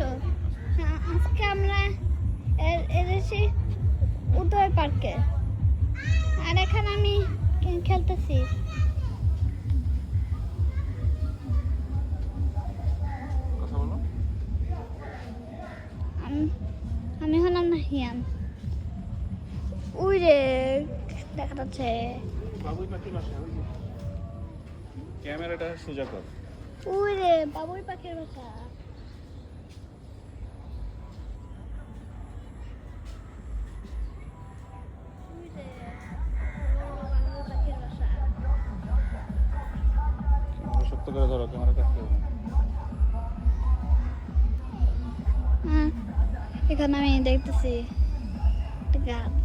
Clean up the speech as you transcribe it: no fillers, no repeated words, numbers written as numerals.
আসো। আজকে আমরা এসেছি উদয় পার্কে, আর এখানে আমি খেলতেছি। কথা বলো। আমি হলাম না হিয়ান। ওই রে দেখা যাচ্ছে। বাবুই পাখি বাসা ওই যে। ক্যামেরাটা সোজা কর। ওই রে বাবুই পাখির বাসা। ওই রে বাবুই পাখির বাসা। ক্যামেরা শক্ত করে ধরো, ক্যামেরা কাটতে হবে। এখানে আমি দেখতেছি একটা গাছ।